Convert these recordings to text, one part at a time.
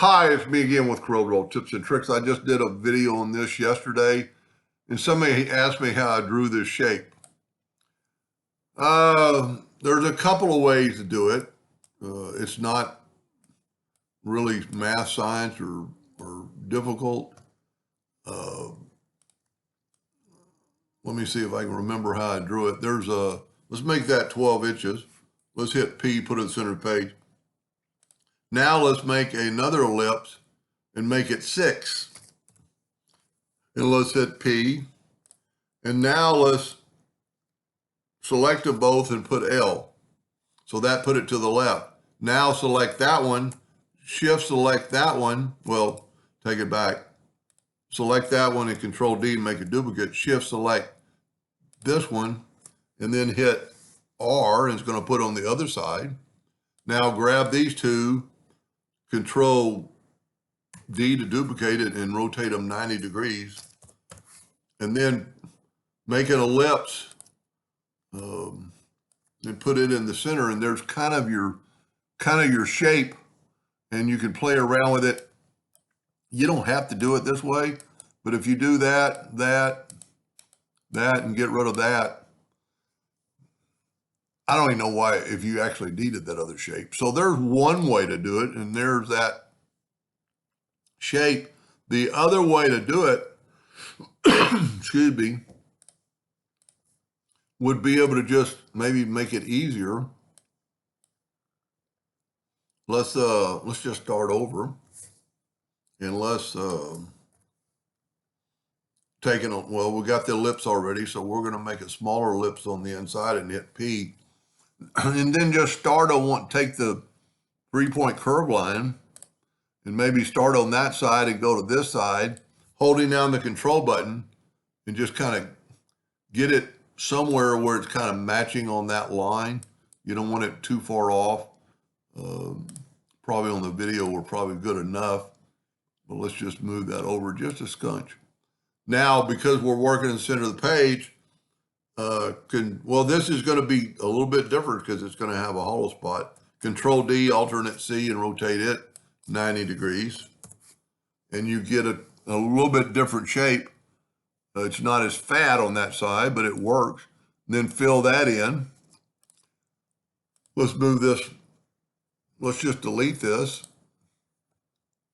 Hi, it's me again with CorelDraw tips and tricks. I just did a video on this yesterday, and somebody asked me how I drew this shape. There's a couple of ways to do it. It's not really math, science, or difficult. Let me see if I can remember how I drew it. Let's make that 12 inches. Let's hit P, put it in the center of the page. Now let's make another ellipse and make it 6. And let's hit P. And now let's select them both and put L. So that put it to the left. Now select that one, shift select that one. Well, take it back. Select that one and Control D and make a duplicate. Shift select this one and then hit R, and it's going to put on the other side. Now grab these two, Control D to duplicate it and rotate them 90 degrees. And then make an ellipse and put it in the center, and there's kind of your shape, and you can play around with it. You don't have to do it this way, but if you do that, and get rid of that, I don't even know why if you actually needed that other shape. So there's one way to do it, and there's that shape. The other way to do it, excuse me, would be able to just maybe make it easier. Let's just start over, and let's take it. Well, we got the ellipse already, so we're going to make a smaller ellipse on the inside and hit P, and then just start on take the 3-point curve line, and maybe start on that side and go to this side, holding down the control button, and just kind of get it somewhere where it's kind of matching on that line. You don't want it too far off. Probably on the video we're probably good enough, but let's just move that over just a scunch. Now, because we're working in the center of the page, this is going to be a little bit different because it's going to have a hollow spot. Control D, alternate C, and rotate it 90 degrees. And you get a little bit different shape. It's not as fat on that side, but it works. And then fill that in. Let's move this. Let's just delete this.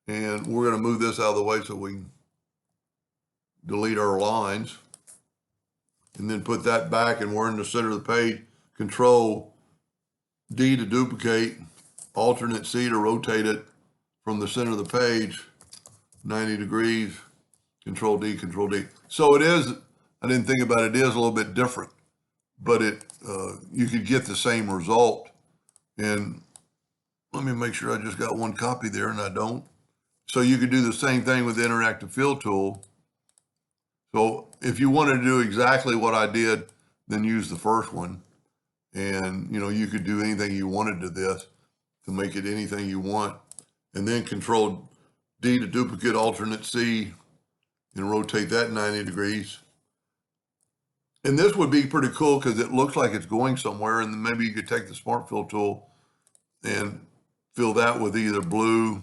And we're going to move this out of the way so we can delete our lines. And then put that back, and we're in the center of the page. Control D to duplicate, alternate C to rotate it from the center of the page 90 degrees. Control D, Control D. So it is, I didn't think about it, it is a little bit different, but you could get the same result. And let me make sure I just got one copy there, and I don't. So you could do the same thing with the interactive fill tool. So if you wanted to do exactly what I did, then use the first one. And you could do anything you wanted to this to make it anything you want. And then Control D to duplicate, alternate C, and rotate that 90 degrees. And this would be pretty cool because it looks like it's going somewhere, and then maybe you could take the Smart Fill tool and fill that with either blue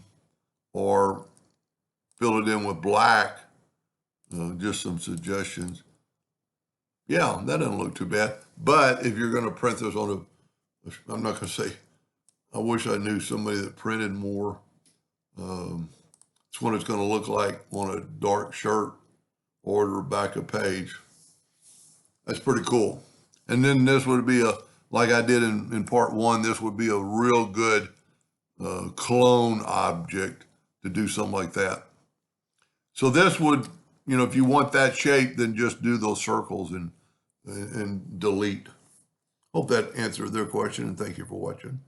or fill it in with black. Just some suggestions. Yeah, that doesn't look too bad. But if you're going to print this on I'm not going to say, I wish I knew somebody that printed more. It's what it's going to look like on a dark shirt or the back of page. That's pretty cool. And then this would be like I did in part 1, this would be a real good clone object to do something like that. So this would, if you want that shape, then just do those circles and delete. Hope that answered their question, and thank you for watching.